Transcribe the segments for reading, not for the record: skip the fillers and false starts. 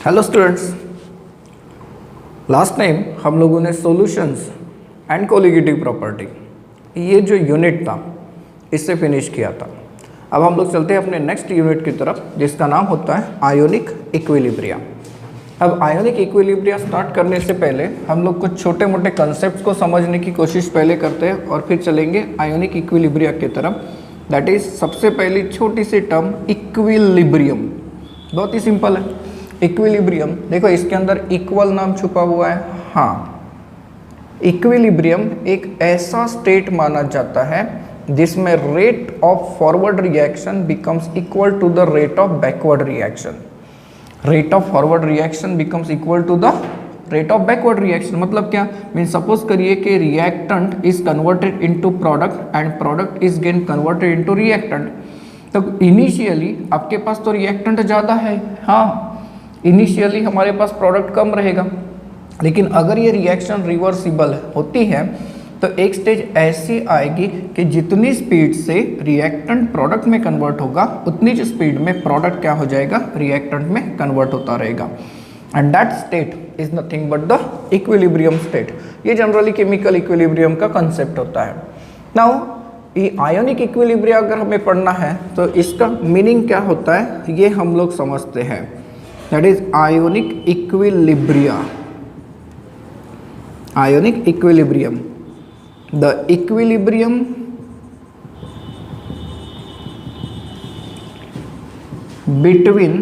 Hello students, last time हम लोगों ने सॉल्यूशंस एंड कोलिगेटिव प्रॉपर्टी ये जो यूनिट था इससे फिनिश किया था। अब हम लोग चलते हैं अपने नेक्स्ट यूनिट की तरफ जिसका नाम होता है आयोनिक इक्विलिब्रिया। अब आयोनिक इक्विलिब्रिया स्टार्ट करने से पहले हम लोग कुछ छोटे मोटे कंसेप्ट्स को समझने की कोशिश पहले करते हैं और फिर चलेंगे आयोनिक इक्विलिब्रिया की तरफ। दैट इज सबसे पहली छोटी सी टर्म इक्विलिब्रियम, बहुत ही सिंपल है। इक्विलिब्रियम देखो, इसके अंदर इक्वल नाम छुपा हुआ है। हाँ, इक्विलिब्रियम एक ऐसा स्टेट माना जाता है जिसमें rate of forward reaction becomes equal to the rate of backward reaction. Rate of forward reaction becomes equal to the rate of backward reaction. मतलब क्या मीन, सपोज करिए कि reactant is converted into product and product is again converted into reactant. तो initially आपके पास तो reactant ज़्यादा है, हाँ, इनिशियली हमारे पास प्रोडक्ट कम रहेगा, लेकिन अगर ये रिएक्शन रिवर्सिबल होती है तो एक स्टेज ऐसी आएगी कि जितनी स्पीड से रिएक्टेंट प्रोडक्ट में कन्वर्ट होगा उतनी स्पीड में प्रोडक्ट क्या हो जाएगा, रिएक्टेंट में कन्वर्ट होता रहेगा। And that state is nothing but the equilibrium state. ये जनरली केमिकल इक्विलिब्रियम का कंसेप्ट होता है। नाउ ये आयोनिक इक्विलिब्रिया अगर हमें पढ़ना है तो इसका मीनिंग क्या होता है ये हम लोग समझते हैं। That is ionic equilibria. Ionic equilibrium, the equilibrium between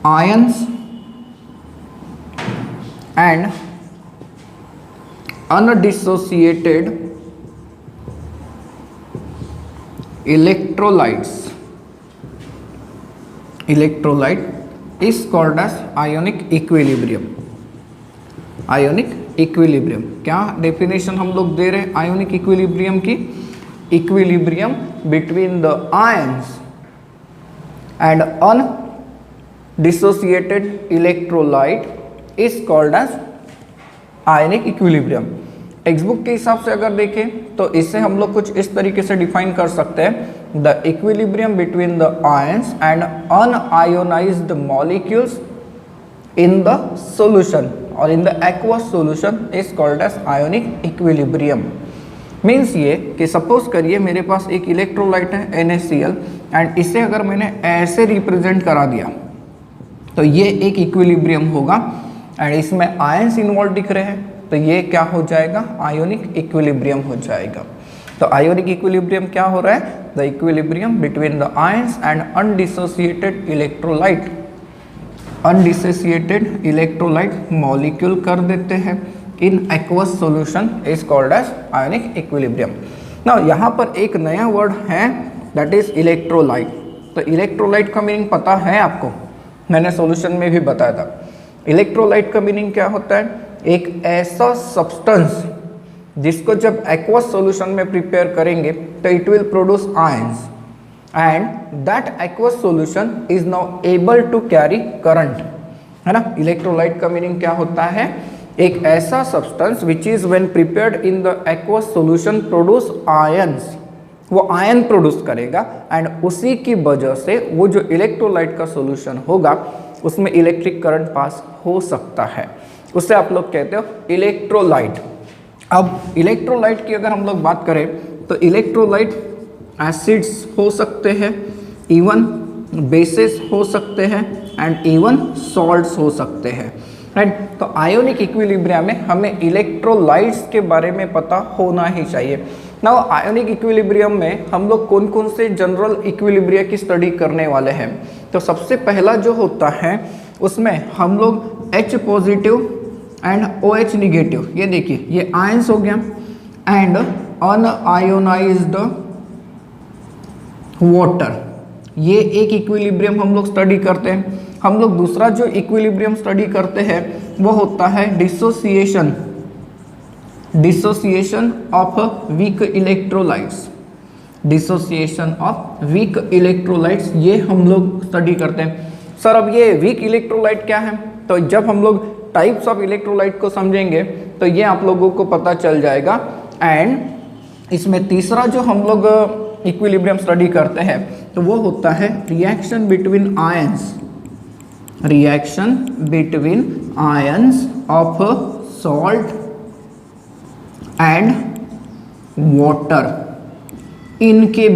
ions and undissociated electrolyte is called as ionic equilibrium। ionic equilibrium क्या डेफिनेशन हम लोग दे रहे हैं ionic equilibrium की? equilibrium between the ions and undissociated electrolyte is called as ionic equilibrium। Text book के हिसाब से अगर देखें तो इसे हम लोग कुछ इस तरीके से डिफाइन कर सकते हैं, the equilibrium between the ions and unionized molecules in the solution और in the aqueous solution is called as ionic equilibrium. Means ये कि सपोज करिए मेरे पास एक इलेक्ट्रोलाइट है NaCl एंड इसे अगर मैंने ऐसे रिप्रेजेंट करा दिया तो ये एक इक्विलिब्रियम होगा एंड इसमें आयंस इन्वॉल्व दिख रहे हैं तो ये क्या हो जाएगा, आयोनिक इक्विलिब्रियम हो जाएगा। तो आयोनिक इक्विलिब्रियम क्या हो रहा है, the equilibrium between the ions and undissociated electrolyte. Undissociated electrolyte molecule कर देते हैं in aqueous solution is called as ionic equilibrium. ना यहाँ पर एक नया वर्ड है दैट इज इलेक्ट्रोलाइट। तो इलेक्ट्रोलाइट का मीनिंग पता है आपको, मैंने सॉल्यूशन में भी बताया था। इलेक्ट्रोलाइट का मीनिंग क्या होता है, एक ऐसा सब्सटेंस जिसको जब एक्वस सॉल्यूशन में प्रिपेयर करेंगे तो it will produce ions and that aqueous solution is now able to carry current, है ना। इलेक्ट्रोलाइट का मीनिंग क्या होता है, एक ऐसा substance which is when prepared in the aqueous solution produce ions, वो आयन प्रोड्यूस करेगा एंड उसी की वजह से वो जो इलेक्ट्रोलाइट का सॉल्यूशन होगा उसमें इलेक्ट्रिक करंट पास हो सकता है, उससे आप लोग कहते हो इलेक्ट्रोलाइट। अब इलेक्ट्रोलाइट की अगर हम लोग बात करें तो इलेक्ट्रोलाइट एसिड्स हो सकते हैं, इवन बेसिस हो सकते हैं एंड इवन सॉल्ट्स हो सकते हैं, राइट। तो आयोनिक इक्विलिब्रिया में हमें इलेक्ट्रोलाइट्स के बारे में पता होना ही चाहिए। नाउ आयोनिक इक्विलिब्रियम में हम लोग कौन कौन से जनरल इक्विलिब्रिया की स्टडी करने वाले हैं। तो सबसे पहला जो होता है उसमें हम लोग H positive and OH negative, ये देखिए ये आयंस हो गया, एंड अनआयोनाइज्ड वाटर, ये एक इक्विलिब्रियम हम लोग स्टडी करते हैं। हम लोग दूसरा जो इक्विलिब्रियम स्टडी करते हैं वो होता है dissociation, dissociation of weak electrolytes, dissociation of weak electrolytes, ये हम लोग स्टडी करते हैं। सर अब ये वीक इलेक्ट्रोलाइट क्या है, तो जब हम लोग टाइप्स ऑफ इलेक्ट्रोलाइट को समझेंगे तो ये आप लोगों को पता चल जाएगा। एंड इसमें तीसरा जो हम लोग इक्विलिब्रियम स्टडी करते हैं तो वो होता है reaction between ions, reaction between ions of salt and water. इनके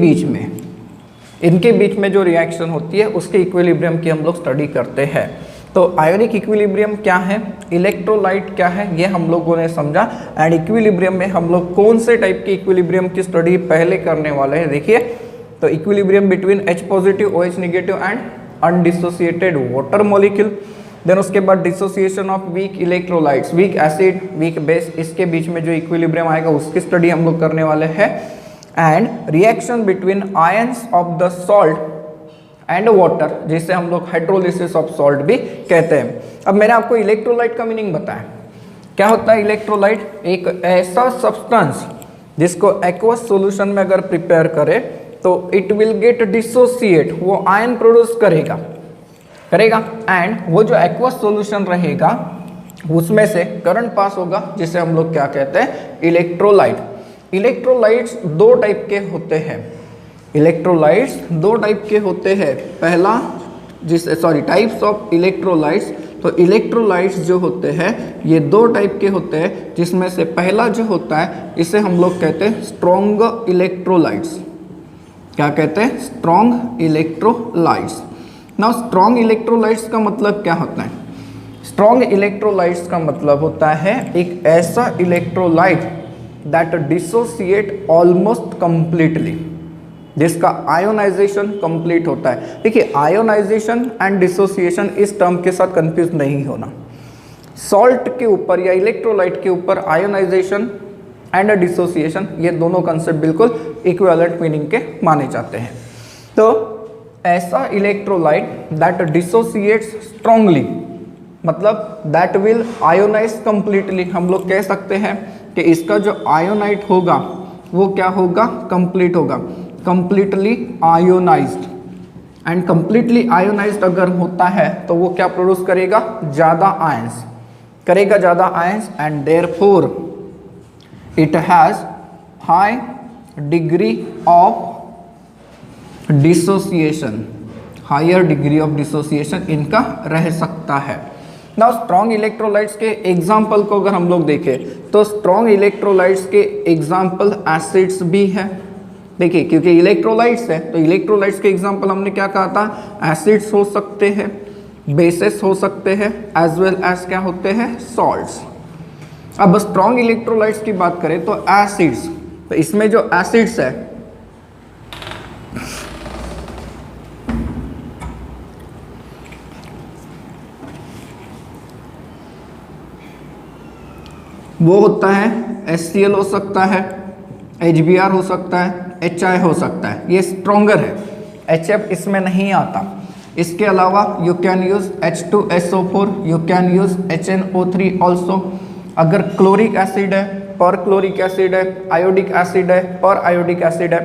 बीच में जो रिएक्शन होती है उसके इक्विलिब्रियम की हम लोग स्टडी करते हैं। तो आयोनिक इक्विलिब्रियम क्या है, इलेक्ट्रोलाइट क्या है, ये हम लोगों ने समझा। एंड इक्विलिब्रियम में हम लोग कौन से टाइप के इक्विलिब्रियम की स्टडी पहले करने वाले हैं, देखिए। तो equilibrium between H positive OH negative and undissociated water molecule. Then उसके बाद dissociation of weak electrolytes, weak acid, weak base, इसके बीच में जो इक्विलिब्रियम आएगा उसकी स्टडी हम लोग करने वाले हैं। And reaction between ions of the salt and water, जिसे हम लोग हाइड्रोलिसिस ऑफ सॉल्ट भी कहते हैं। अब मैंने आपको इलेक्ट्रोलाइट का मीनिंग बताया। क्या होता है इलेक्ट्रोलाइट? एक ऐसा सब्सटेंस जिसको एक्वस सॉल्यूशन में अगर प्रिपेयर करे तो इट विल गेट डिसोसिएट, वो आयन प्रोड्यूस करेगा एंड वो जो एक्वस सॉल्यूशन रहेगा उसमें से करंट पास होगा, जिसे हम लोग क्या कहते हैं, इलेक्ट्रोलाइट। इलेक्ट्रोलाइट्स दो टाइप के होते हैं, इलेक्ट्रोलाइट्स दो टाइप के होते हैं। पहला टाइप्स ऑफ इलेक्ट्रोलाइट्स। तो इलेक्ट्रोलाइट्स जो होते हैं ये दो टाइप के होते हैं, जिसमें से पहला जो होता है इसे हम लोग कहते हैं स्ट्रॉन्ग इलेक्ट्रोलाइट्स। क्या कहते हैं? Strong electrolytes. Now strong electrolytes का मतलब क्या होता है? स्ट्रॉन्ग इलेक्ट्रोलाइट्स का मतलब होता है एक ऐसा electrolyte that dissociate almost completely, जिसका आयोनाइजेशन कंप्लीट होता है। देखिए, आयोनाइजेशन एंड डिसोसिएशन इस टर्म के साथ कंफ्यूज नहीं होना। सॉल्ट के ऊपर या इलेक्ट्रोलाइट के ऊपर आयोनाइजेशन एंड डिसोसिएशन, ये दोनों कंसेप्ट बिल्कुल इक्विवेलेंट मीनिंग के माने जाते हैं। तो ऐसा इलेक्ट्रोलाइट दैट डिसोसिएट्स स्ट्रांगली, मतलब दैट विल आयोनाइज कंप्लीटली, हम लोग कह सकते हैं कि इसका जो आयोनाइट होगा वो क्या होगा? कंप्लीट होगा, completely ionised. And completely ionised अगर होता है तो वो क्या प्रोड्यूस करेगा? ज़्यादा आयंस करेगा, ज़्यादा ions. And therefore it has high degree of dissociation, higher degree of dissociation इनका रह सकता है। नाउ स्ट्रॉन्ग इलेक्ट्रोलाइट्स के एग्जाम्पल को अगर हम लोग देखें तो स्ट्रॉन्ग इलेक्ट्रोलाइट्स के एग्जाम्पल एसिड्स भी है। देखिए, क्योंकि इलेक्ट्रोलाइट्स है तो इलेक्ट्रोलाइट्स के एग्जाम्पल हमने क्या कहा था? एसिड्स हो सकते हैं, बेसेस हो सकते हैं, एज वेल एज क्या होते हैं? सॉल्ट्स। अब स्ट्रॉन्ग इलेक्ट्रोलाइट्स की बात करें तो एसिड्स, तो इसमें जो एसिड्स है वो होता है HCl हो सकता है, HBr हो सकता है, HI हो सकता है, ये स्ट्रॉन्गर है। HF इसमें नहीं आता। इसके अलावा you can use H2SO4, you can use HNO3 also. अगर क्लोरिक एसिड है, पर क्लोरिक एसिड है, आयोडिक एसिड है, पर आयोडिक एसिड है,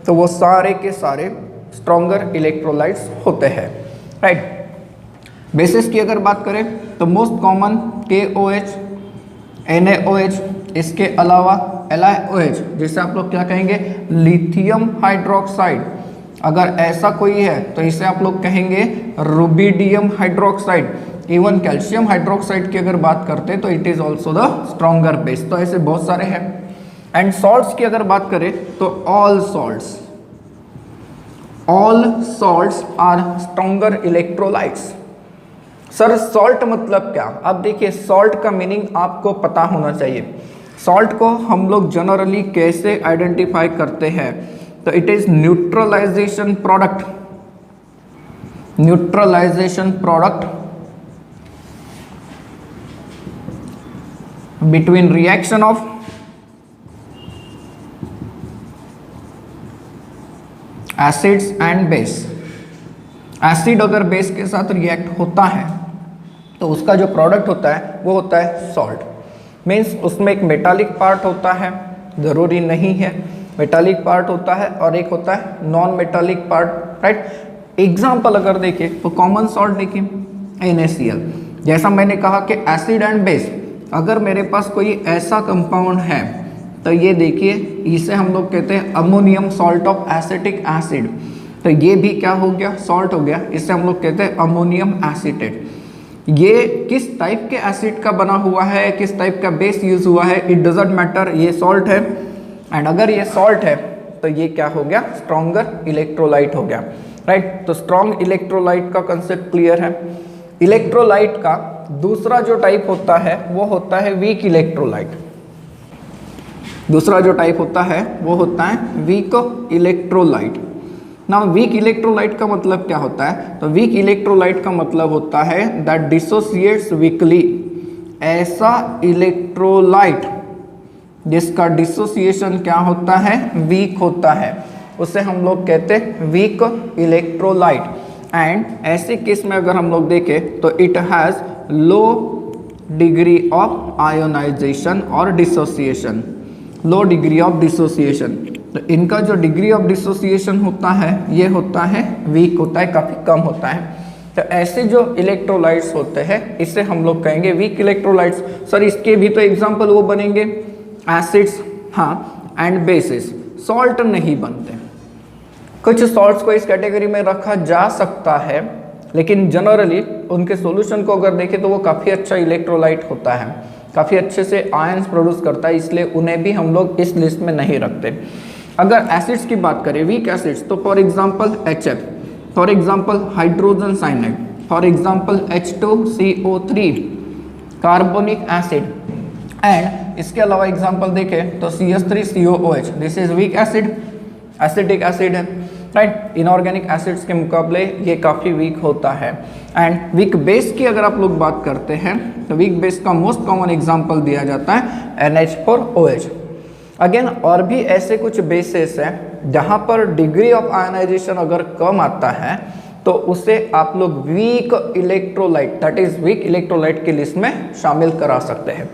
तो वो सारे के सारे स्ट्रॉन्गर इलेक्ट्रोलाइट्स होते हैं, राइट। बेसिस की अगर बात करें तो मोस्ट कॉमन KOH, NaOH, इसके अलावा LiOH, जिसे आप लोग क्या कहेंगे? Lithium hydroxide. अगर ऐसा कोई है तो इसे आप लोग कहेंगे rubidium hydroxide. Even calcium hydroxide की अगर बात करते हैं तो it is also the stronger base. तो ऐसे बहुत सारे हैं। एंड सॉल्ट्स की अगर बात करें तो all salts are stronger electrolytes. Sir salt मतलब क्या? अब देखिए, सॉल्ट का मीनिंग आपको पता होना चाहिए। सॉल्ट को हम लोग जनरली कैसे आइडेंटिफाई करते हैं? तो it is neutralization product between reaction of acids and base. Acid अगर बेस के साथ रिएक्ट होता है तो उसका जो प्रोडक्ट होता है वो होता है सॉल्ट। मीन्स उसमें एक मेटालिक पार्ट होता है, ज़रूरी नहीं है, मेटालिक पार्ट होता है और एक होता है non metallic part, right. Example अगर देखें तो कॉमन सॉल्ट देखिए NaCl। जैसा मैंने कहा कि एसिड एंड बेस, अगर मेरे पास कोई ऐसा कंपाउंड है तो ये देखिए, इसे हम लोग कहते हैं ammonium salt of acetic acid. तो ये भी क्या हो गया, सॉल्ट हो गया। इसे हम लोग कहते हैं अमोनियम एसीटेट। ये किस टाइप के एसिड का बना हुआ है, किस टाइप का बेस यूज हुआ है, इट डजंट मैटर, ये सॉल्ट है। एंड अगर ये सॉल्ट है तो ये क्या हो गया, स्ट्रॉन्गर इलेक्ट्रोलाइट हो गया, राइट। तो स्ट्रॉन्ग इलेक्ट्रोलाइट का कंसेप्ट क्लियर है। इलेक्ट्रोलाइट का दूसरा जो टाइप होता है वो होता है वीक इलेक्ट्रोलाइट। दूसरा जो टाइप होता है वो होता है वीक इलेक्ट्रोलाइट। ना वीक इलेक्ट्रोलाइट का मतलब क्या होता है, तो वीक इलेक्ट्रोलाइट का मतलब होता है दैट डिसोसिएट्स वीकली। ऐसा इलेक्ट्रोलाइट जिसका डिसोसिएशन क्या होता है, वीक होता है, उसे हम लोग कहते हैं वीक इलेक्ट्रोलाइट। एंड ऐसे केस में अगर हम लोग देखें तो it has low degree of ionization और dissociation, low degree of dissociation. तो इनका जो डिग्री ऑफ डिसोसिएशन होता है ये होता है वीक होता है, काफ़ी कम होता है। तो ऐसे जो इलेक्ट्रोलाइट्स होते हैं इसे हम लोग कहेंगे वीक इलेक्ट्रोलाइट्स। सर इसके भी तो एग्जांपल वो बनेंगे एसिड्स, हाँ, एंड बेसिस। सॉल्ट नहीं बनते। कुछ सॉल्ट्स को इस कैटेगरी में रखा जा सकता है, लेकिन जनरली उनके सॉल्यूशन को अगर देखें तो वो काफ़ी अच्छा इलेक्ट्रोलाइट होता है, काफ़ी अच्छे से आयंस प्रोड्यूस करता है, इसलिए उन्हें भी हम लोग इस लिस्ट में नहीं रखते। अगर एसिड्स की बात करें, वीक एसिड्स, तो for example HF, for example hydrogen cyanide, for example H2CO3 carbonic acid, and इसके अलावा एग्जांपल देखें तो CH3COOH, this is weak acid, acetic acid है, राइट। इनऑर्गेनिक एसिड्स के मुकाबले ये काफ़ी वीक होता है। एंड वीक बेस की अगर आप लोग बात करते हैं तो वीक बेस का मोस्ट कॉमन एग्जांपल दिया जाता है NH4OH। अगेन और भी ऐसे कुछ बेसेस हैं जहाँ पर डिग्री ऑफ आयनाइजेशन अगर कम आता है तो उसे आप लोग weak electrolyte, that is weak electrolyte की लिस्ट में शामिल करा सकते हैं।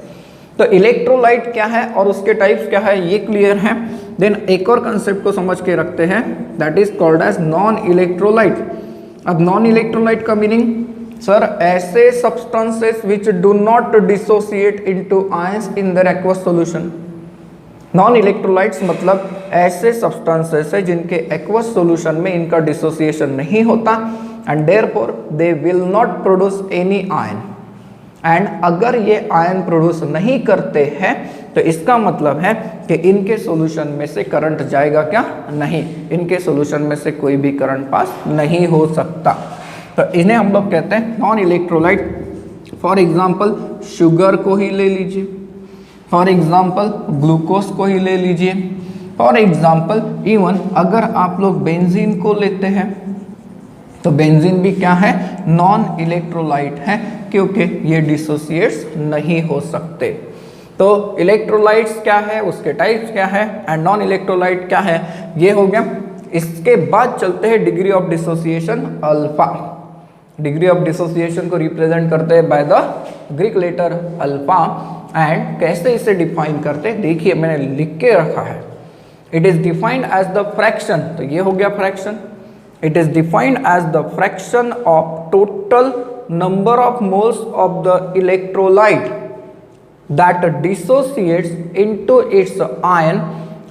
तो इलेक्ट्रोलाइट क्या है और उसके टाइप्स क्या है ये क्लियर है। देन एक और कंसेप्ट को समझ के रखते हैं, that is called as non electrolyte. अब नॉन इलेक्ट्रोलाइट का मीनिंग, सर ऐसे substances which do not dissociate into ions in their aqueous solution. Non electrolytes मतलब ऐसे सब्सटेंसेस है जिनके एक्वस सॉल्यूशन में इनका डिसोसिएशन नहीं होता and therefore they will not produce any ion. And अगर ये आयन प्रोड्यूस नहीं करते हैं तो इसका मतलब है कि इनके सॉल्यूशन में से करंट जाएगा क्या, नहीं, इनके सॉल्यूशन में से कोई भी करंट पास नहीं हो सकता। तो इन्हें हम लोग कहते हैं non electrolyte. For example sugar को ही ले लीजिए, फॉर एग्जांपल ग्लूकोज को ही ले लीजिए, फॉर एग्जांपल इवन अगर आप लोग बेंजीन को लेते हैं तो बेंजीन भी क्या है, नॉन इलेक्ट्रोलाइट है, क्योंकि ये डिसोसिएट्स नहीं हो सकते। तो इलेक्ट्रोलाइट्स क्या है, उसके टाइप्स क्या है, एंड नॉन इलेक्ट्रोलाइट क्या है, ये हो गया। इसके बाद चलते हैं degree of dissociation alpha. Degree of dissociation को रिप्रेजेंट करते हैं by the Greek letter alpha. And कैसे इसे डिफाइन करते हैं, देखिए मैंने लिख के रखा है। It is defined as the fraction, तो ये हो गया fraction. It is defined as the fraction of total number of moles of the electrolyte that dissociates into its ion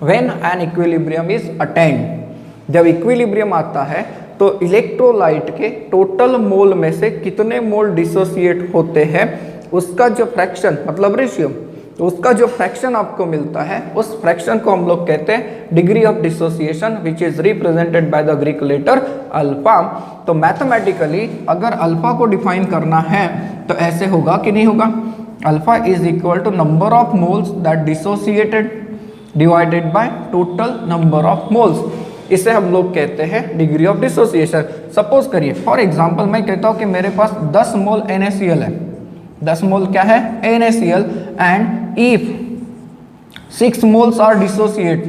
when an equilibrium is attained। जब equilibrium आता है तो electrolyte के total mole में से कितने मोल डिसोसिएट होते हैं उसका जो फ्रैक्शन मतलब रेशियो, तो उसका जो फ्रैक्शन आपको मिलता है उस फ्रैक्शन को हम लोग कहते हैं degree of dissociation which is represented by the Greek letter alpha. तो मैथमेटिकली अगर अल्फा को डिफाइन करना है तो ऐसे होगा कि नहीं होगा, alpha is equal to number of moles that dissociated divided by total number of moles. इसे हम लोग कहते हैं डिग्री ऑफ डिसोसिएशन। सपोज करिए फॉर एग्जांपल मैं कहता हूं कि मेरे पास 10 मोल NaCl है, 10 मोल क्या है NaCl, and if 6 moles are dissociate,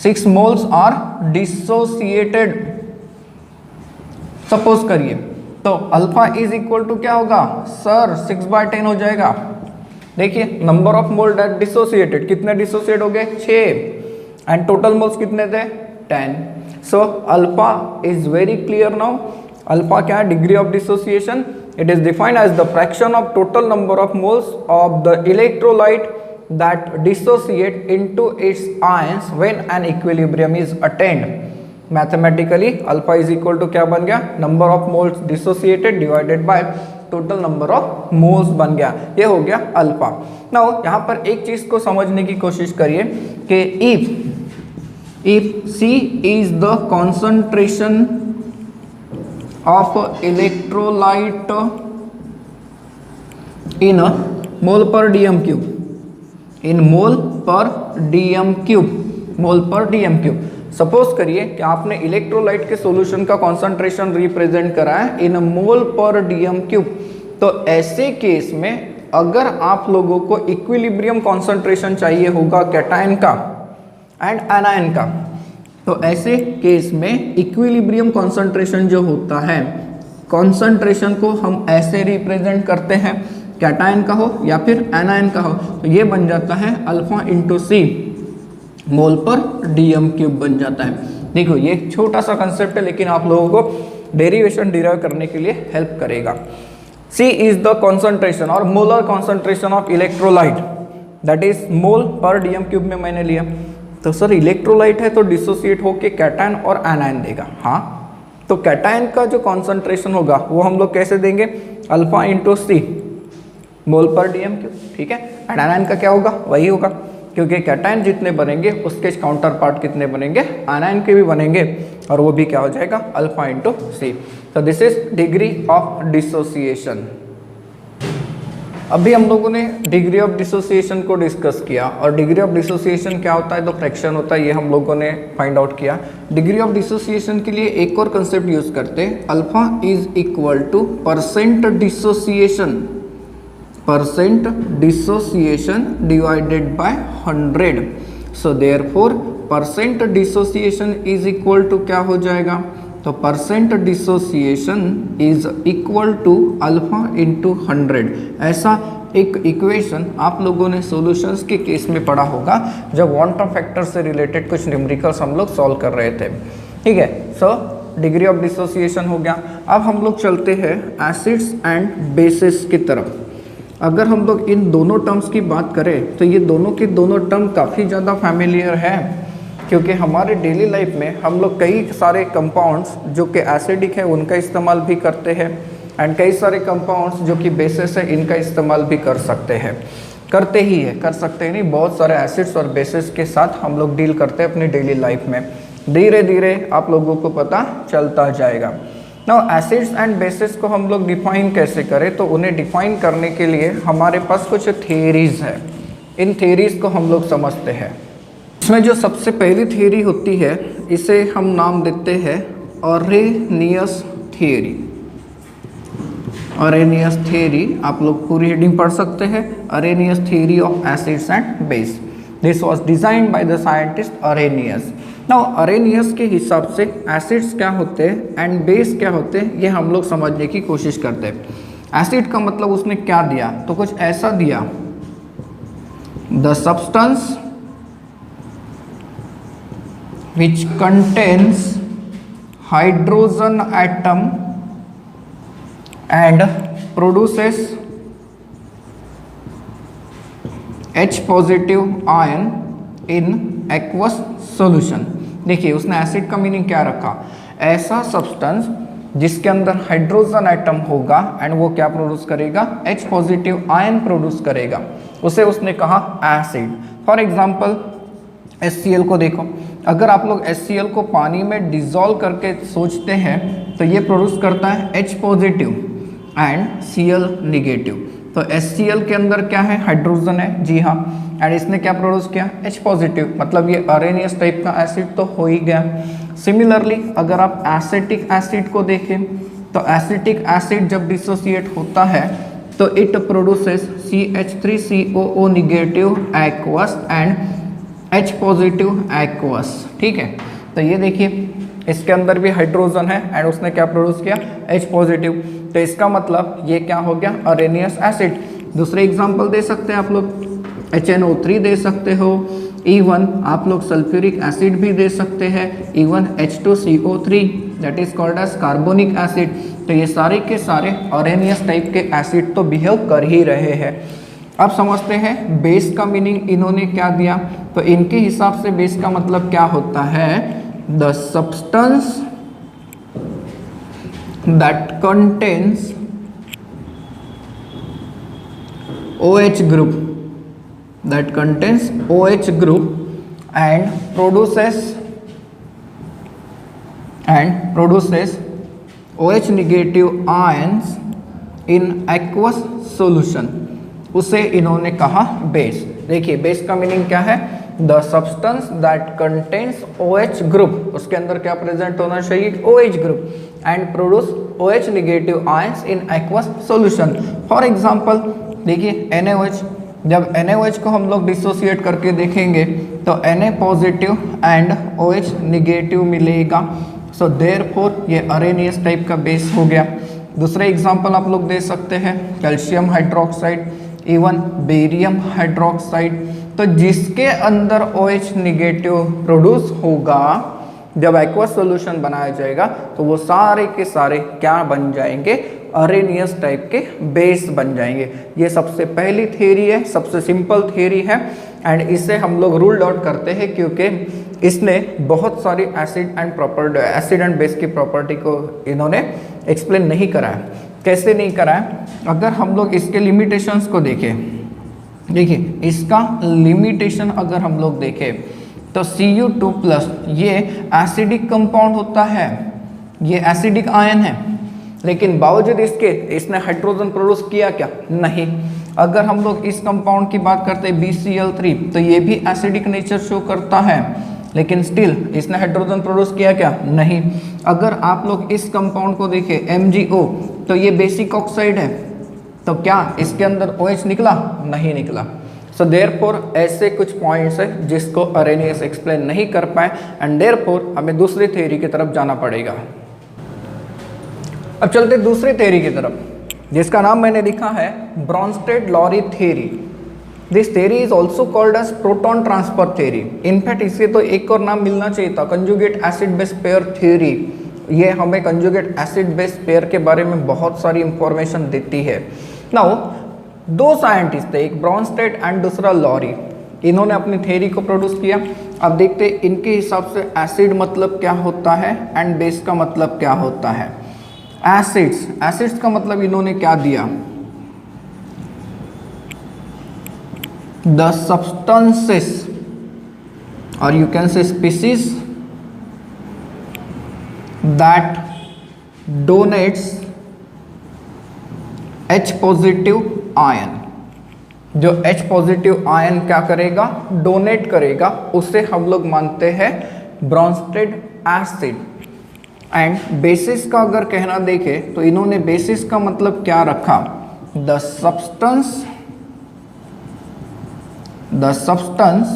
6 moles are dissociated suppose करिए, तो अल्फा इज इक्वल टू क्या होगा सर 6/10 हो जाएगा। देखिए number of mole that dissociated, कितने डिसोसिएट हो गए 6, एंड टोटल मोल्स कितने थे 10। So alpha is very clear now. Alpha क्या है, degree of dissociation. It is defined as the fraction of total number of moles of the electrolyte that dissociate into its ions when an equilibrium is attained. Mathematically alpha is equal to क्या बन गया, number of moles dissociated divided by total number of moles बन गया, ये हो गया alpha. Now यहाँ पर एक चीज को समझने की कोशिश करिए कि if C is the concentration of electrolyte in mole per dm cube, in mole per dm cube, मोल पर dm क्यूब। सपोज करिए कि आपने इलेक्ट्रोलाइट के सॉल्यूशन का कॉन्सेंट्रेशन रिप्रेजेंट करा है इन मोल पर dm क्यूब, तो ऐसे केस में अगर आप लोगों को इक्विलिब्रियम कॉन्सेंट्रेशन चाहिए होगा कैटायन का एंड एनायन का, तो ऐसे केस में इक्विलिब्रियम कॉन्सेंट्रेशन जो होता है, कॉन्सेंट्रेशन को हम ऐसे रिप्रेजेंट करते हैं, कैटायन का हो या फिर एनायन का हो, तो ये बन जाता है अल्फा इंटू सी मोल पर dm क्यूब बन जाता है। देखो ये छोटा सा कंसेप्ट है लेकिन आप लोगों को डेरिवेशन डिराइव करने के लिए हेल्प करेगा। C इज द कॉन्सेंट्रेशन और molar concentration of electrolyte, that is mole पर dm क्यूब में मैंने लिया। तो सर इलेक्ट्रोलाइट है तो डिसोसिएट होके कैटायन और एनायन देगा, हाँ, तो कैटायन का जो कॉन्सेंट्रेशन होगा वो हम लोग कैसे देंगे, अल्फा इंटू सी मोल पर dm क्यूब, ठीक है। एंड एनायन का क्या होगा, वही होगा, क्योंकि कैटायन जितने बनेंगे उसके काउंटर पार्ट कितने बनेंगे, एनायन के भी बनेंगे, और वो भी क्या हो जाएगा, अल्फा इंटू सी। तो this is degree of dissociation. अभी हम लोगों ने डिग्री ऑफ डिसोसिएशन को डिस्कस किया, और डिग्री ऑफ डिसोसिएशन क्या होता है, तो फ्रैक्शन होता है, ये हम लोगों ने फाइंड आउट किया। डिग्री ऑफ डिसोसिएशन के लिए एक और कंसेप्ट यूज करते हैं, alpha is equal to percent dissociation, percent dissociation divided by 100। So therefore percent dissociation is equal to क्या हो जाएगा, तो percent dissociation is equal to alpha into 100। ऐसा एक इक्वेशन आप लोगों ने सॉल्यूशंस के केस में पढ़ा होगा जब क्वांटम फैक्टर से रिलेटेड कुछ न्यूमेरिकल्स हम लोग सॉल्व कर रहे थे, ठीक है। सो डिग्री ऑफ डिसोसिएशन हो गया। अब हम लोग चलते हैं एसिड्स एंड बेसिस की तरफ। अगर हम लोग इन दोनों टर्म्स की बात करें तो ये दोनों के दोनों टर्म काफ़ी ज़्यादा फैमिलियर है, क्योंकि हमारे डेली लाइफ में हम लोग कई सारे कंपाउंड्स जो कि एसिडिक है उनका इस्तेमाल भी करते हैं, एंड कई सारे कंपाउंड्स जो कि बेसिस है इनका इस्तेमाल भी कर सकते हैं, करते ही है, कर सकते हैं नहीं, बहुत सारे एसिड्स और बेसिस के साथ हम लोग डील करते हैं अपनी डेली लाइफ में। धीरे धीरे आप लोगों को पता चलता जाएगा। नाउ एसिड्स एंड बेसिस को हम लोग डिफाइन कैसे करें, तो उन्हें डिफाइन करने के लिए हमारे पास कुछ थियरीज है। इन थियरीज को हम लोग समझते हैं। इसमें जो सबसे पहली थियरी होती है इसे हम नाम देते हैं अरेनियस थियरी। अरेनियस थियरी आप लोग पूरी हेडिंग पढ़ सकते हैं, Arrhenius theory of acids and base. This was designed by the scientist Arrhenius. Now Arrhenius के हिसाब से एसिड्स क्या होते हैं एंड बेस क्या होते हैं ये हम लोग समझने की कोशिश करते हैं। एसिड का मतलब उसने क्या दिया, तो कुछ ऐसा दिया, the substance which contains hydrogen atom and produces H positive ion in aqueous solution। देखिए उसने एसिड का मीनिंग क्या रखा, ऐसा सब्सटेंस जिसके अंदर हाइड्रोजन एटम होगा एंड वो क्या प्रोड्यूस करेगा, H पॉजिटिव आयन प्रोड्यूस करेगा, उसे उसने कहा एसिड। फॉर एग्जांपल HCl को देखो, अगर आप लोग HCl को पानी में डिजोल्व करके सोचते हैं तो ये प्रोड्यूस करता है H positive and Cl negative. तो HCl के अंदर क्या है, हाइड्रोजन है, जी हाँ, एंड इसने क्या प्रोड्यूस किया, H पॉजिटिव, मतलब ये अरेनियस टाइप का एसिड तो हो ही गया। सिमिलरली अगर आप एसिटिक एसिड को देखें तो एसिटिक एसिड जब डिसोसिएट होता है तो it produces CH3COO negative aqueous and H positive aqueous, ठीक है। तो ये देखिए इसके अंदर भी हाइड्रोजन है एंड उसने क्या प्रोड्यूस किया, H पॉजिटिव, तो इसका मतलब ये क्या हो गया, अरेनियस एसिड। दूसरे एग्जांपल दे सकते हैं आप लोग, HNO3 दे सकते हो, इवन आप लोग सल्फ्यूरिक एसिड भी दे सकते हैं, even H2CO3 that is called as carbonic acid. तो ये सारे के सारे अरेनियस टाइप के एसिड तो बिहेव कर ही रहे हैं। अब समझते हैं बेस का मीनिंग इन्होंने क्या दिया, तो इनके हिसाब से बेस का मतलब क्या होता है, the substance that contains OH group, that contains OH group and produces OH negative ions in aqueous solution, उसे इन्होंने कहा बेस। देखिए बेस का मीनिंग क्या है, the substance that contains OH group, उसके अंदर क्या प्रेजेंट होना चाहिए, OH group, and produce OH negative ions in aqueous solution. For example देखिए NaOH, जब NaOH को हम लोग डिसोसिएट करके देखेंगे तो Na positive and OH negative मिलेगा। सो देयरफॉर ये अरेनियस टाइप का बेस हो गया। दूसरे एग्जांपल आप लोग दे सकते हैं calcium hydroxide, even barium hydroxide. तो जिसके अंदर OH निगेटिव प्रोड्यूस होगा जब एक्वस सॉल्यूशन बनाया जाएगा तो वो सारे के सारे क्या बन जाएंगे, अरेनियस टाइप के बेस बन जाएंगे। ये सबसे पहली थ्योरी है, सबसे सिंपल थ्योरी है एंड इसे हम लोग रूल्ड आउट करते हैं क्योंकि इसने बहुत सारी एसिड एंड बेस की प्रॉपर्टी को इन्होंने एक्सप्लेन नहीं करा है। कैसे नहीं करा है, अगर हम लोग इसके लिमिटेशंस को देखें, देखिए इसका लिमिटेशन अगर हम लोग देखें तो Cu2+ ये एसिडिक कंपाउंड होता है, ये एसिडिक आयन है, लेकिन बावजूद इसके इसने हाइड्रोजन प्रोड्यूस किया क्या, नहीं। अगर हम लोग इस कंपाउंड की बात करते हैं BCl3 तो ये भी एसिडिक नेचर शो करता है, लेकिन स्टिल इसने हाइड्रोजन प्रोड्यूस किया क्या, नहीं। अगर आप लोग इस कंपाउंड को देखें MgO तो ये बेसिक ऑक्साइड है, तो क्या इसके अंदर OH निकला, नहीं निकला। सो देयरफॉर ऐसे कुछ पॉइंट्स है जिसको अरेनियस एक्सप्लेन नहीं कर पाए एंड देयरफॉर हमें दूसरी थ्योरी की तरफ जाना पड़ेगा। अब चलते दूसरी थ्योरी की तरफ जिसका नाम मैंने लिखा है Bronsted Lowry theory. This theory is also called as proton transfer theory. In fact इसे तो एक और नाम मिलना चाहिए था, conjugate acid base pair theory. ये हमें कंजुगेट एसिड बेस पेयर के बारे में बहुत सारी इंफॉर्मेशन देती है। नाउ दो साइंटिस्ट थे, एक ब्रॉन्स्टेड एंड दूसरा लॉरी, इन्होंने अपनी थ्योरी को प्रोड्यूस किया। अब देखते इनके हिसाब से एसिड मतलब क्या होता है एंड बेस का मतलब क्या होता है। एसिड्स का मतलब इन्होंने क्या दिया, द सब्सटेंसेस और you can say species that donates H positive ion, जो H पॉजिटिव आयन क्या करेगा, डोनेट करेगा, उसे हम लोग मानते हैं ब्रॉन्स्टेड एसिड। एंड बेसिस का अगर कहना देखें तो इन्होंने बेसिस का मतलब क्या रखा, द सब्सटेंस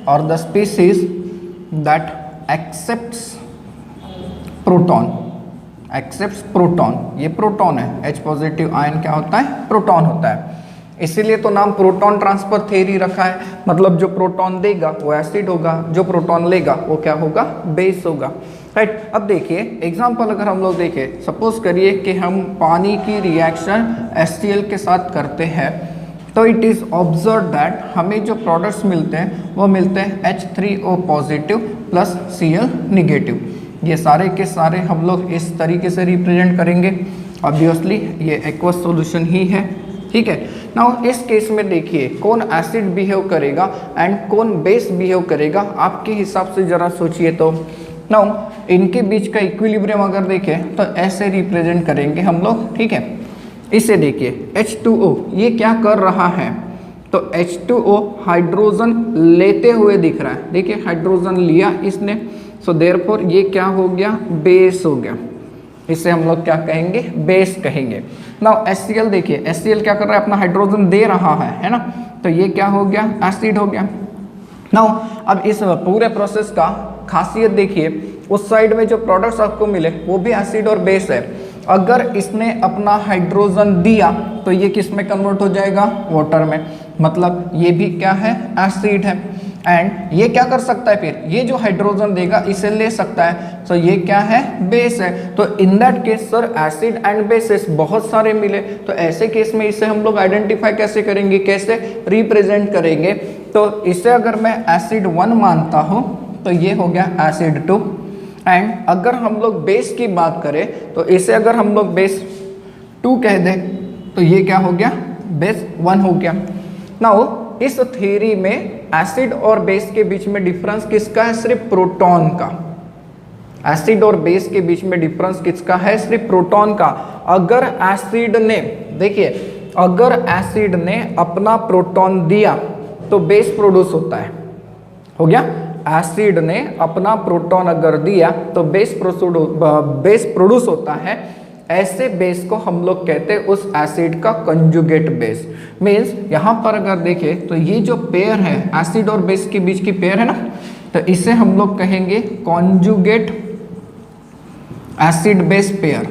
और the species that accepts proton, ये प्रोटॉन है। H पॉजिटिव आयन क्या होता है, प्रोटॉन होता है, इसीलिए तो नाम प्रोटॉन ट्रांसफर थ्योरी रखा है। मतलब जो प्रोटॉन देगा वो एसिड होगा, जो प्रोटॉन लेगा वो क्या होगा, बेस होगा, राइट। अब देखिए एग्जांपल अगर हम लोग देखें, सपोज करिए कि हम पानी की रिएक्शन HCl के साथ करते हैं तो इट इज़ ऑब्जर्व दैट हमें जो प्रोडक्ट्स मिलते हैं वो मिलते हैं H3O positive plus Cl negative. ये सारे के सारे हम लोग इस तरीके से रिप्रेजेंट करेंगे। ऑब्वियसली ये एक्वस सॉल्यूशन ही है, ठीक है। नाउ इस केस में देखिए कौन एसिड बिहेव करेगा एंड कौन बेस बिहेव करेगा, आपके हिसाब से जरा सोचिए। तो नाउ इनके बीच का इक्विलिब्रियम अगर देखें तो ऐसे रिप्रेजेंट करेंगे हम लोग, ठीक है। इसे देखिए H2O ये क्या कर रहा है, तो H2O हाइड्रोजन लेते हुए दिख रहा है, देखिए हाइड्रोजन लिया इसने, सो देयरफॉर ये क्या हो गया, बेस हो गया। इसे हम लोग क्या कहेंगे, बेस कहेंगे। नाउ HCl देखिए, HCl क्या कर रहा है, अपना हाइड्रोजन दे रहा है ना, तो ये क्या हो गया, एसिड हो गया। नाउ अब इस पूरे प्रोसेस का खासियत देखिए, उस साइड में जो प्रोडक्ट्स आपको मिले वो भी एसिड और बेस है। अगर इसने अपना हाइड्रोजन दिया तो ये किस में कन्वर्ट हो जाएगा, वाटर में, मतलब ये भी क्या है, एसिड है। एंड ये क्या कर सकता है, फिर ये जो हाइड्रोजन देगा इसे ले सकता है, तो ये क्या है, बेस है। तो in that case sir acid and bases बहुत सारे मिले, तो ऐसे केस में इसे हम लोग आइडेंटिफाई कैसे करेंगे, कैसे रिप्रेजेंट करेंगे। तो इसे अगर मैं एसिड 1 मानता हूँ तो ये हो गया एसिड 2, एंड अगर हम लोग बेस की बात करें तो इसे अगर हम लोग बेस 2 कह दें तो ये क्या हो गया, बेस 1 हो गया। नाउ इस थ्योरी में एसिड और बेस के बीच में डिफरेंस किसका है, सिर्फ प्रोटॉन का। एसिड और बेस के बीच में डिफरेंस किसका है, सिर्फ प्रोटॉन का। अगर एसिड ने, देखिए अगर एसिड ने अपना प्रोटॉन दिया तो बेस प्रोड्यूस होता है, हो गया। एसिड ने अपना प्रोटॉन अगर दिया तो बेस प्रोड्यूस होता है। ऐसे बेस को हम लोग कहते हैं उस एसिड का कंजुगेट बेस। मीन्स यहाँ पर अगर देखें तो ये जो पेयर है एसिड और बेस के बीच की पेयर है ना, तो इसे हम लोग कहेंगे conjugate acid base pair.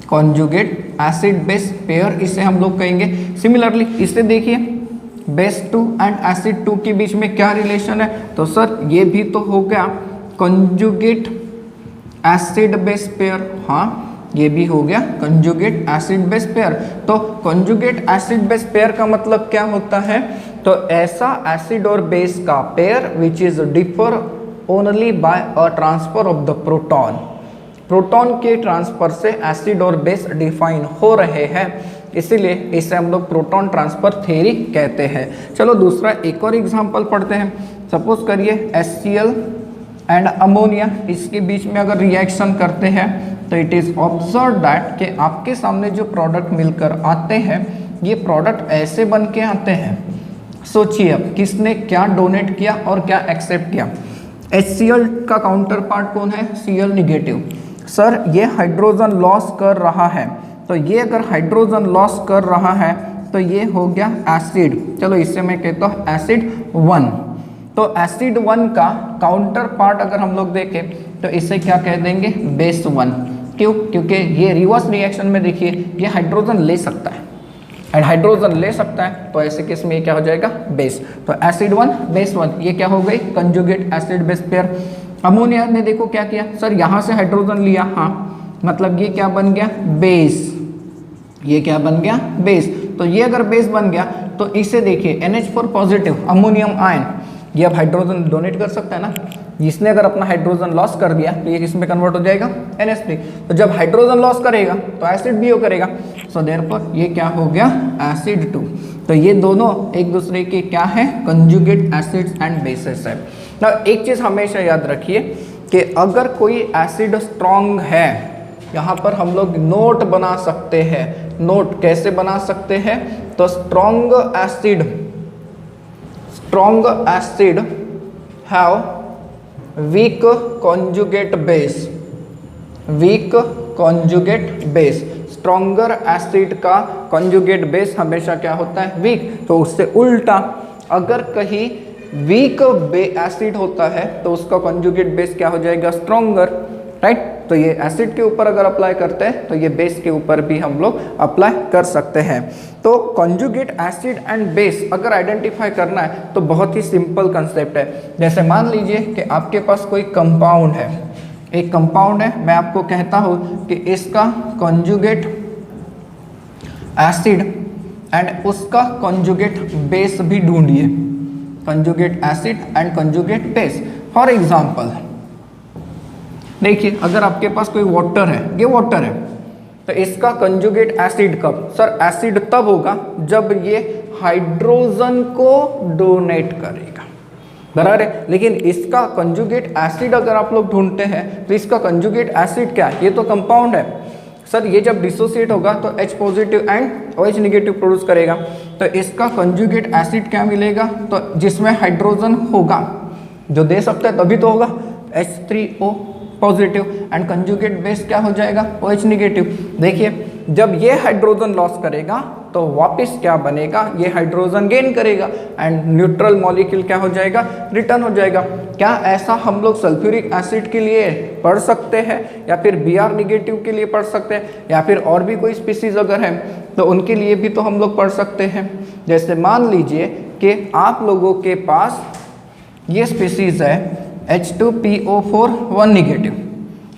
Conjugate acid base pair इसे हम लोग कहेंगे। सिमिलरली इसे देखिए बेस 2 एंड एसिड 2 के बीच में क्या रिलेशन है, तो सर ये भी तो हो गया कंजुगेट एसिड बेस पेयर। हाँ ये भी हो गया कंजुगेट एसिड बेस पेयर। तो कंजुगेट एसिड बेस पेयर का मतलब क्या होता है, तो ऐसा एसिड और बेस का pair which is differ only by a transfer of the proton. Proton के ट्रांसफर से एसिड और बेस डिफाइन हो रहे हैं, इसीलिए इसे हम लोग प्रोटॉन ट्रांसफर थ्योरी कहते हैं। चलो दूसरा एक और एग्जांपल पढ़ते हैं। सपोज करिए HCl एंड अमोनिया, इसके बीच में अगर रिएक्शन करते हैं तो इट इज ऑब्जर्व दैट कि आपके सामने जो प्रोडक्ट मिलकर आते हैं ये प्रोडक्ट ऐसे बन के आते हैं। सोचिए अब किसने क्या डोनेट किया और क्या एक्सेप्ट किया। HCl का काउंटर पार्ट कौन है, Cl निगेटिव। सर ये हाइड्रोजन लॉस कर रहा है, तो ये अगर हाइड्रोजन लॉस कर रहा है तो ये हो गया एसिड। चलो इससे मैं कहता हूँ एसिड 1। तो एसिड 1 का काउंटर पार्ट अगर हम लोग देखें तो इसे क्या कह देंगे, बेस 1। क्यों, क्योंकि ये रिवर्स रिएक्शन में देखिए ये हाइड्रोजन ले सकता है एंड हाइड्रोजन ले सकता है, तो ऐसे केस में ये क्या हो जाएगा, बेस। तो एसिड 1 बेस 1 ये क्या हो गई, conjugate acid base pair. Ammonia ने देखो क्या किया, सर यहाँ से हाइड्रोजन लिया, हाँ मतलब ये क्या बन गया, बेस। ये क्या बन गया, बेस। तो ये अगर बेस बन गया तो इसे देखिए NH4 पॉजिटिव अमोनियम आयन, ये अब हाइड्रोजन डोनेट कर सकता है ना। जिसने अगर अपना हाइड्रोजन लॉस कर दिया तो ये किसमें कन्वर्ट हो जाएगा, NH3। तो जब हाइड्रोजन लॉस करेगा तो एसिड भी हो करेगा, सो देयरफॉर ये क्या हो गया, एसिड 2। तो ये दोनों एक दूसरे के क्या है, कंजुगेट एसिड्स एंड बेसेस है। ना एक चीज़ हमेशा याद रखिए कि अगर कोई एसिड स्ट्रॉन्ग है, यहाँ पर हम लोग नोट बना सकते हैं। नोट कैसे बना सकते हैं, तो strong acid have weak conjugate base. Weak conjugate base, stronger acid का कॉन्जुगेट बेस हमेशा क्या होता है, वीक। तो उससे उल्टा अगर कहीं वीक एसिड होता है तो उसका कॉन्जुगेट बेस क्या हो जाएगा, स्ट्रॉन्गर, राइट। तो ये एसिड के ऊपर अगर अप्लाई करते हैं तो ये बेस के ऊपर भी हम लोग अप्लाई कर सकते हैं। तो कॉन्जुगेट एसिड एंड बेस अगर आइडेंटिफाई करना है तो बहुत ही सिंपल कंसेप्ट है। जैसे मान लीजिए कि आपके पास कोई कंपाउंड है, एक कंपाउंड है, मैं आपको कहता हूँ कि इसका कॉन्जुगेट एसिड एंड उसका कॉन्जुगेट बेस भी ढूंढिए। Conjugate acid and conjugate base. For example देखिए अगर आपके पास कोई वाटर है, ये वाटर है, तो इसका कंजुगेट एसिड कब, सर एसिड तब होगा जब ये हाइड्रोजन को डोनेट करेगा, बराबर है। लेकिन इसका कंजुगेट एसिड अगर आप लोग ढूंढते हैं तो इसका कंजुगेट एसिड क्या है, ये तो कंपाउंड है। सर ये जब डिसोसिएट होगा तो H positive and OH negative produce करेगा, तो इसका कंजुगेट एसिड क्या मिलेगा, तो जिसमें हाइड्रोजन होगा, जो दे सकता है तभी तो होगा, H3O positive and conjugate base क्या हो जाएगा, OH निगेटिव। देखिए जब ये हाइड्रोजन लॉस करेगा तो वापस क्या बनेगा, ये हाइड्रोजन गेन करेगा एंड न्यूट्रल मॉलिक्यूल क्या हो जाएगा, रिटर्न हो जाएगा। क्या ऐसा हम लोग सल्फ्यूरिक एसिड के लिए पढ़ सकते हैं, या फिर Br निगेटिव के लिए पढ़ सकते हैं, या फिर और भी कोई स्पीसीज अगर है तो उनके लिए भी तो हम लोग पढ़ सकते हैं। जैसे मान लीजिए कि आप लोगों के पास ये स्पीसीज है H2PO4 1 निगेटिव,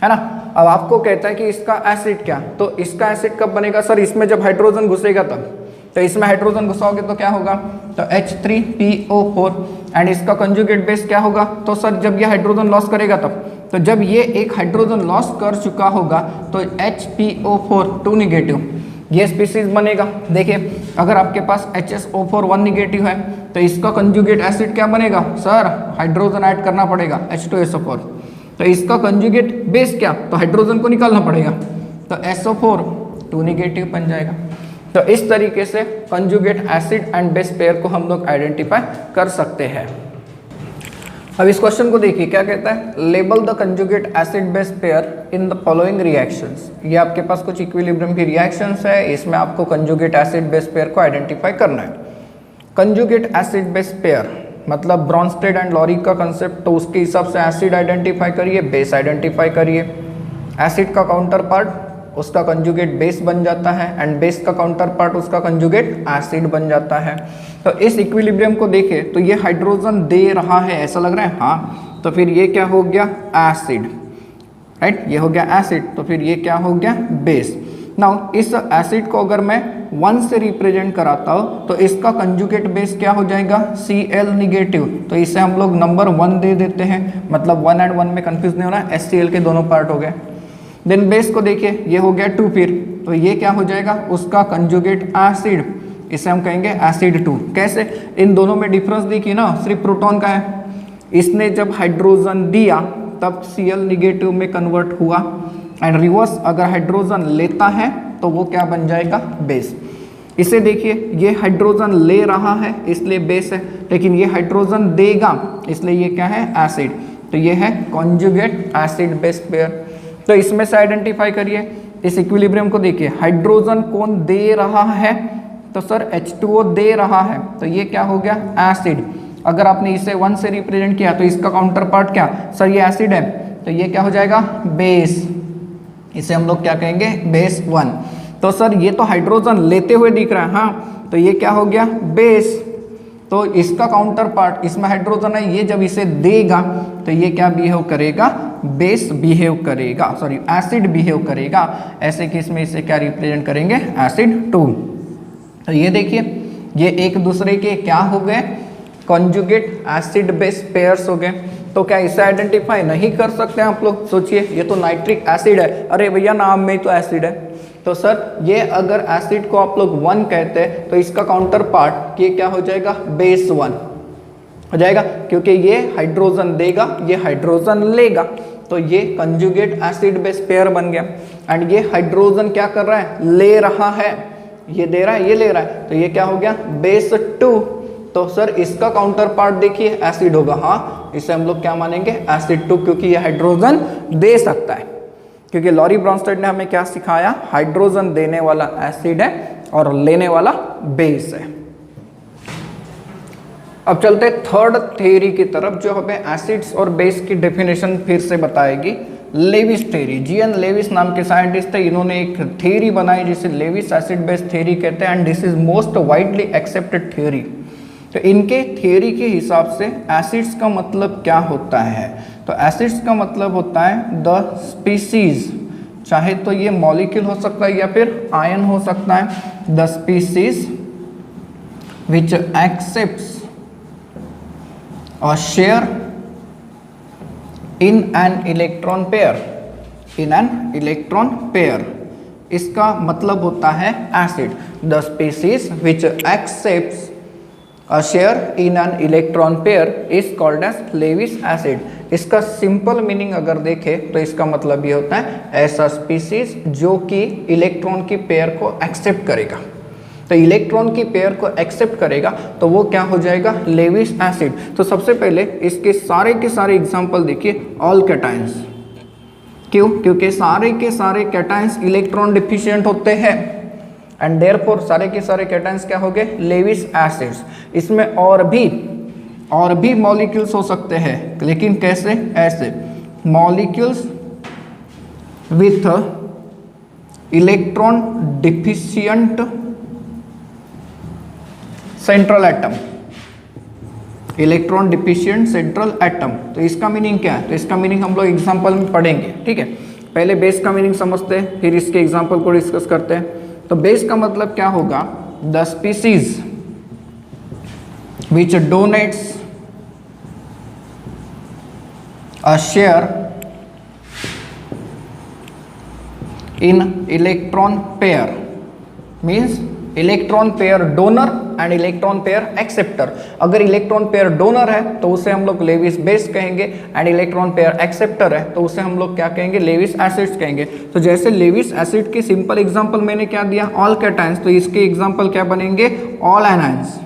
है ना। अब आपको कहता है कि इसका एसिड क्या, तो इसका एसिड कब बनेगा, सर इसमें जब हाइड्रोजन घुसेगा तब। तो इसमें हाइड्रोजन घुसाओगे तो क्या होगा, तो H3PO4 एंड इसका कंजुगेट बेस क्या होगा, तो सर जब ये हाइड्रोजन लॉस करेगा तब। तो जब ये एक हाइड्रोजन लॉस कर चुका होगा तो HPO4 2 निगेटिव ये स्पीसीज बनेगा। देखिए अगर आपके पास HSO4 1 निगेटिव है तो इसका कंजुगेट एसिड क्या बनेगा सर, हाइड्रोजन ऐड करना पड़ेगा H2SO4। तो इसका कंजुगेट बेस क्या, तो हाइड्रोजन को निकालना पड़ेगा, तो SO4 2 निगेटिव बन जाएगा। तो इस तरीके से conjugate acid and base pair को हम लोग आइडेंटिफाई कर सकते हैं। अब इस क्वेश्चन को देखिए क्या कहता है, label the conjugate acid base pair in the following reactions. ये आपके पास कुछ इक्विलिब्रियम की रिएक्शंस है, इसमें आपको कंजुगेट एसिड बेस पेयर को आइडेंटिफाई करना है। कंजुगेट एसिड बेस पेयर मतलब ब्रॉन्स्टेड एंड लॉरी का कंसेप्ट, तो उसके हिसाब से एसिड आइडेंटिफाई करिए, बेस आइडेंटिफाई करिए। एसिड का काउंटर पार्ट उसका कंजुगेट बेस बन जाता है एंड बेस का काउंटर पार्ट उसका कंजुगेट एसिड बन जाता है। तो इस इक्विलिब्रियम को देखें तो ये हाइड्रोजन दे रहा है, ऐसा लग रहा है हाँ, तो फिर ये क्या हो गया एसिड, राइट, ये हो गया एसिड, तो फिर ये क्या हो गया बेस। नाउ इस एसिड को अगर मैं 1 से रिप्रेजेंट कराता हूँ तो इसका कंजुगेट बेस क्या हो जाएगा Cl निगेटिव, तो इसे हम लोग नंबर 1 दे देते हैं, मतलब 1 एंड 1 में कंफ्यूज नहीं होना, HCl के दोनों पार्ट हो गए। देन बेस को देखिए ये हो गया 2, फिर तो ये क्या हो जाएगा उसका कंजुगेट एसिड, इसे हम कहेंगे एसिड 2। कैसे, इन दोनों में डिफरेंस देखिए ना, सिर्फ प्रोटॉन का है, इसने जब हाइड्रोजन दिया तब Cl निगेटिव में कन्वर्ट हुआ एंड रिवर्स अगर हाइड्रोजन लेता है तो वो क्या बन जाएगा बेस। इसे देखिए ये हाइड्रोजन ले रहा है इसलिए बेस है, लेकिन ये हाइड्रोजन देगा इसलिए ये क्या है एसिड, तो ये है कॉन्जुगेट एसिड बेस पेयर। तो इसमें से आइडेंटिफाई करिए, इस इक्विलिब्रियम को देखिए, हाइड्रोजन कौन दे रहा है, तो सर H2O दे रहा है, तो ये क्या हो गया एसिड। अगर आपने इसे 1 से रिप्रेजेंट किया तो इसका काउंटर पार्ट क्या, सर ये एसिड है, तो ये क्या हो जाएगा बेस, इसे हम लोग क्या कहेंगे बेस 1। तो सर ये तो हाइड्रोजन लेते हुए दिख रहा है हाँ, तो ये क्या हो गया बेस, तो इसका काउंटर पार्ट इसमें हाइड्रोजन है, ये जब इसे देगा तो ये क्या बिहेव करेगा बेस बिहेव करेगा, सॉरी एसिड बिहेव करेगा। ऐसे केस में इसे क्या रिप्रेजेंट करेंगे एसिड 2। तो ये देखिए ये एक दूसरे के क्या हो गए कॉन्जुगेट एसिड बेस पेयर्स हो गए। तो क्या इसे आइडेंटिफाई नहीं कर सकते आप लोग, सोचिए ये तो नाइट्रिक एसिड है, अरे भैया नाम में ही तो एसिड है, तो सर ये अगर एसिड को आप लोग 1 कहते हैं तो इसका काउंटर पार्ट ये क्या हो जाएगा बेस 1 हो जाएगा, क्योंकि ये हाइड्रोजन देगा ये हाइड्रोजन लेगा, तो ये कंजुगेट एसिड बेस पेयर बन गया। एंड ये हाइड्रोजन क्या कर रहा है ले रहा है, ये दे रहा है ये ले रहा है, तो ये क्या हो गया बेस 2। तो सर इसका काउंटर पार्ट देखिए एसिड होगा, हाँ इसे हम लोग क्या मानेंगे एसिड 2, क्योंकि ये हाइड्रोजन दे सकता है, क्योंकि लॉरी ब्रॉन्स्टेड ने हमें क्या सिखाया, हाइड्रोजन देने वाला एसिड है और लेने वाला बेस है। अब चलते हैं थर्ड थ्योरी की तरफ, जो हमें एसिड्स और बेस की डेफिनेशन फिर से बताएगी, लेविस थ्योरी। जीएन लेविस नाम के साइंटिस्ट थे, इन्होंने एक थ्योरी बनाई जिसे लेविस एसिड बेस थ्योरी कहते हैं and this is most widely accepted theory. तो इनके थ्योरी के हिसाब से एसिड्स का मतलब क्या होता है, तो एसिड्स का मतलब होता है द स्पीसीज, चाहे तो ये मॉलिक्यूल हो सकता है या फिर आयन हो सकता है, द स्पीसीज विच एक्सेप्ट्स और share in an electron pair, in an electron pair, इसका मतलब होता है acid. The species which accepts a share in an electron pair is called as Lewis acid। इसका सिंपल मीनिंग अगर देखें तो इसका मतलब ये होता है ऐसा स्पीसीज जो कि इलेक्ट्रॉन की पेयर को एक्सेप्ट करेगा। तो इलेक्ट्रॉन की पेयर को एक्सेप्ट करेगा तो वो क्या हो जाएगा लेविस एसिड। तो सबसे पहले इसके सारे के सारे एग्जांपल देखिए, ऑल कैटायंस, क्यों, क्योंकि सारे के सारे कैटायंस इलेक्ट्रॉन डिफिशिएंट होते हैं एंड देयरफॉर सारे के सारे कैटायंस क्या हो गए लेविस एसिड्स। इसमें और भी मॉलिक्यूल्स हो सकते हैं, लेकिन कैसे, ऐसे molecules with electron deficient central atom, electron deficient central atom. तो इसका मीनिंग क्या है, तो इसका मीनिंग हम लोग एग्जांपल में पढ़ेंगे, ठीक है। पहले बेस का मीनिंग समझते हैं फिर इसके एग्जांपल को डिस्कस करते हैं। तो बेस का मतलब क्या होगा, the species which donates a share in electron pair means electron pair donor and electron pair acceptor. अगर इलेक्ट्रॉन पेयर डोनर है तो उसे हम लोग लेविस बेस कहेंगे, एंड इलेक्ट्रॉन पेयर एक्सेप्टर है तो उसे हम लोग क्या कहेंगे, लेविस एसिड्स कहेंगे। तो जैसे लेविस एसिड की सिंपल एग्जांपल मैंने क्या दिया, ऑल कैटायंस, तो इसके एग्जांपल क्या बनेंगे, ऑल एनायंस,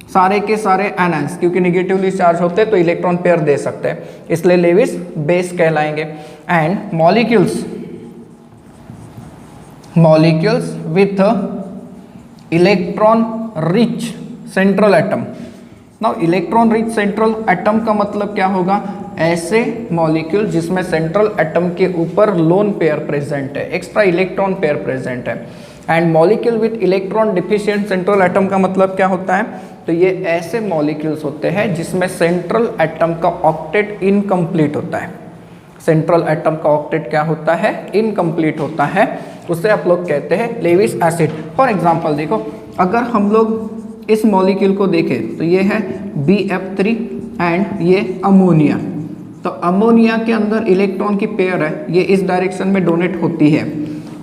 सारे के सारे एनायंस, क्योंकि निगेटिवली चार्ज होते तो इलेक्ट्रॉन पेयर दे सकते हैं, इसलिए लेविस बेस कहलाएंगे। And molecules with electron rich central atom. Now electron rich central atom का मतलब क्या होगा, ऐसे मॉलिक्यूल जिसमें सेंट्रल एटम के ऊपर लोन पेयर प्रेजेंट है, एक्स्ट्रा इलेक्ट्रॉन पेयर प्रेजेंट है। And molecule with electron deficient central atom का मतलब क्या होता है, तो ये ऐसे मॉलिक्यूल्स होते हैं जिसमें सेंट्रल एटम का ऑक्टेट इनकम्प्लीट होता है। सेंट्रल एटम का ऑक्टेट क्या होता है, इनकम्प्लीट होता है, उसे आप लोग कहते हैं लेविस एसिड। फॉर एग्जांपल देखो, अगर हम लोग इस मॉलिक्यूल को देखें तो ये है BF3 एंड ये अमोनिया। तो अमोनिया के अंदर इलेक्ट्रॉन की पेयर है, ये इस डायरेक्शन में डोनेट होती है,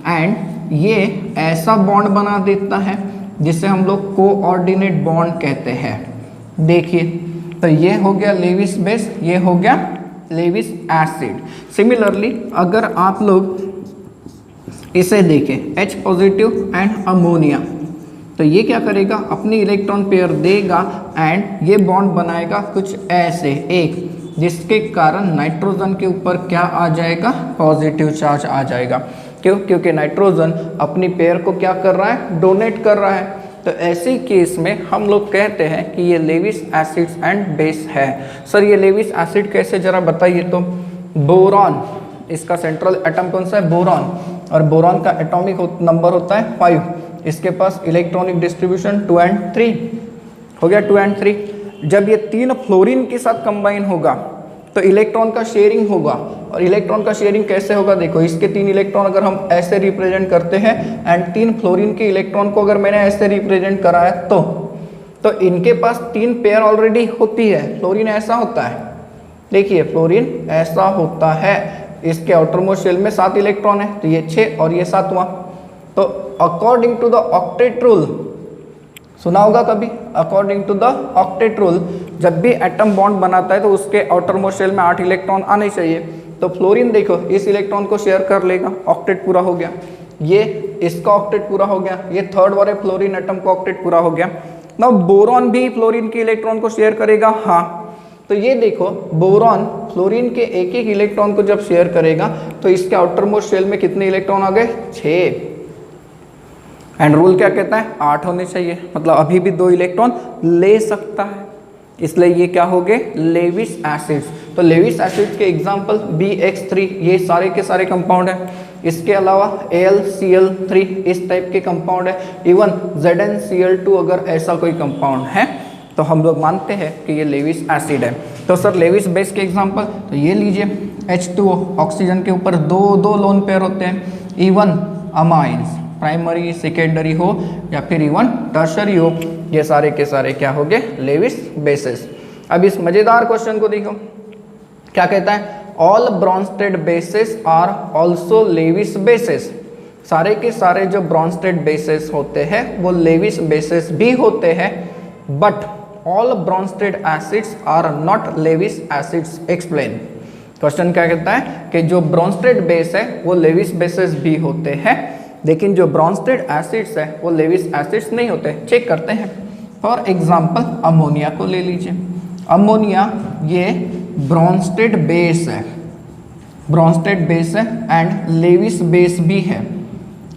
एंड ये ऐसा बॉन्ड बना देता है जिसे हम लोग कोऑर्डिनेट बॉन्ड कहते हैं। देखिए, तो ये हो गया लेविस बेस, ये हो गया लेविस एसिड। सिमिलरली अगर आप लोग इसे देखें H पॉजिटिव एंड अमोनिया, तो ये क्या करेगा, अपनी इलेक्ट्रॉन पेयर देगा एंड ये बॉन्ड बनाएगा कुछ ऐसे एक, जिसके कारण नाइट्रोजन के ऊपर क्या आ जाएगा, पॉजिटिव चार्ज आ जाएगा। क्यों, क्योंकि नाइट्रोजन अपनी पेयर को क्या कर रहा है, डोनेट कर रहा है। तो ऐसे केस में हम लोग कहते हैं कि ये लेविस एसिड्स एंड बेस है। सर ये लेविस एसिड कैसे, जरा बताइए। तो बोरॉन, इसका सेंट्रल एटम कौन सा है, बोरॉन, और बोरॉन का एटॉमिक नंबर होता है 5, इसके पास इलेक्ट्रॉनिक डिस्ट्रीब्यूशन 2 and 3 हो गया, 2 and 3। जब ये 3 फ्लोरीन के साथ कंबाइन होगा तो इलेक्ट्रॉन का शेयरिंग होगा, और इलेक्ट्रॉन का शेयरिंग कैसे होगा, देखो इसके 3 इलेक्ट्रॉन अगर हम ऐसे रिप्रेजेंट करते हैं एंड 3 फ्लोरीन के इलेक्ट्रॉन को अगर मैंने ऐसे रिप्रेजेंट करा है तो इनके पास 3 पेयर ऑलरेडी होती है। फ्लोरीन ऐसा होता है, देखिए फ्लोरीन ऐसा होता है, इसके आउटर मोस्ट शेल में 7 इलेक्ट्रॉन है, तो ये 6 और ये 7वां। तो according to the octet rule, सुना होगा कभी, according to the octet rule, जब भी एटम बॉन्ड बनाता है तो उसके आउटर मोस्ट शेल में 8 इलेक्ट्रॉन आने चाहिए। तो फ्लोरीन देखो इस इलेक्ट्रॉन को शेयर कर लेगा, ऑक्टेट पूरा हो गया, ये इसका ऑक्टेट पूरा हो गया, ये थर्ड वाले फ्लोरीन एटम का ऑक्टेट पूरा हो गया। ना बोरॉन भी फ्लोरीन के इलेक्ट्रॉन को शेयर करेगा, हाँ। तो ये देखो बोरॉन फ्लोरीन के एक एक इलेक्ट्रॉन को जब शेयर करेगा तो इसके आउटर मोस्ट शेल में कितने इलेक्ट्रॉन आ गए, 6। एंड रूल क्या कहता है, 8 होने चाहिए, मतलब अभी भी 2 इलेक्ट्रॉन ले सकता है, इसलिए ये क्या हो गए, लेविस एसिड्स। तो लेविस एसिड्स के एग्जांपल BX3, ये सारे के सारे कंपाउंड है। इसके अलावा AlCl3 इस टाइप के कंपाउंड है। इवन ZnCl2 अगर ऐसा कोई कंपाउंड है तो हम लोग मानते हैं कि ये लेविस एसिड है। तो सर लेविस बेस के एग्जांपल, तो ये लीजिए H2O, ऑक्सीजन के ऊपर 2 लोन पेयर होते हैं। इवन अमाइंस, प्राइमरी सेकेंडरी हो या फिर इवन टर्शरी हो, ये सारे के सारे क्या हो गए, लेविस बेसेस। अब इस मजेदार क्वेश्चन को देखो, क्या कहता है, all Bronsted bases are also Lewis bases. सारे के सारे जो ब्रॉन्स्टेड बेसेस होते हैं वो लेविस बेसेस भी होते हैं, but all Bronsted acids are not Lewis acids. Explain. Question क्या कहता है कि जो ब्रॉन्स्टेड बेस है वो लेविस बेसेस भी होते हैं, लेकिन जो ब्रॉन्स्टेड एसिड्स है वो लेविस एसिड्स नहीं होते। चेक करते हैं। फॉर एग्जांपल अमोनिया को ले लीजिए। अमोनिया ये ब्रॉन्स्टेड बेस है, ब्रॉन्स्टेड बेस है एंड लेविस बेस भी है,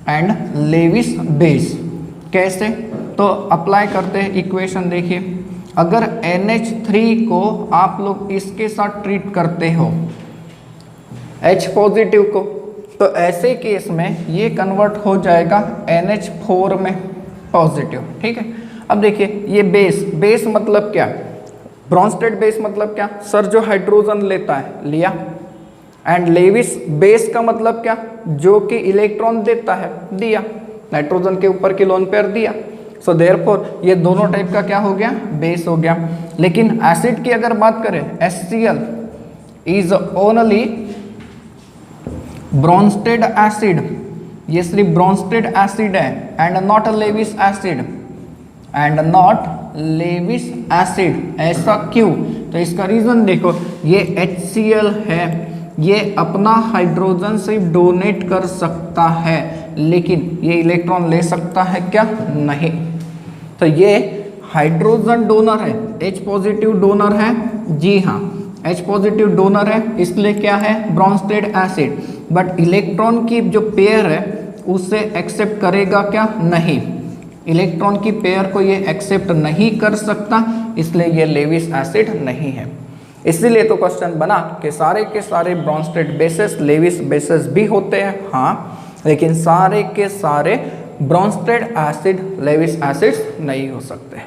एंड लेविस बेस कैसे, तो अप्लाई करते हैं इक्वेशन। देखिए अगर NH3 को आप लोग इसके साथ ट्रीट करते हो H पॉजिटिव को, तो ऐसे केस में ये कन्वर्ट हो जाएगा NH4 में पॉजिटिव, ठीक है। अब देखिए ये बेस मतलब क्या, ब्रॉन्स्टेड बेस मतलब क्या, सर जो हाइड्रोजन लेता है लिया, एंड लेविस बेस का मतलब क्या, जो कि इलेक्ट्रॉन देता है दिया, नाइट्रोजन के ऊपर की लोन पेयर दिया। सो देयरफॉर ये दोनों टाइप का क्या हो गया, बेस हो गया। लेकिन एसिड की अगर बात करें, HCl is only Brønsted acid ये सिर्फ ब्रोंस्टेड एसिड है and not Lewis acid, and not Lewis acid. ऐसा क्यों? तो इसका रीजन देखो, ये HCl है, ये अपना हाइड्रोजन सिर्फ डोनेट कर सकता है, लेकिन ये इलेक्ट्रॉन ले सकता है क्या? नहीं। तो ये हाइड्रोजन डोनर है, H पॉजिटिव डोनर है, जी हाँ H पॉजिटिव डोनर है, इसलिए क्या है? Bronsted acid. बट इलेक्ट्रॉन की जो पेयर है उसे एक्सेप्ट करेगा क्या? नहीं, इलेक्ट्रॉन की पेयर को ये एक्सेप्ट नहीं कर सकता, इसलिए ये लेविस एसिड नहीं है। इसीलिए तो क्वेश्चन बना कि सारे के सारे ब्रोंस्टेड बेसेस लेविस बेसेस भी होते हैं, हाँ, लेकिन सारे के सारे ब्रोंस्टेड एसिड लेविस एसिड्स नहीं हो सकते।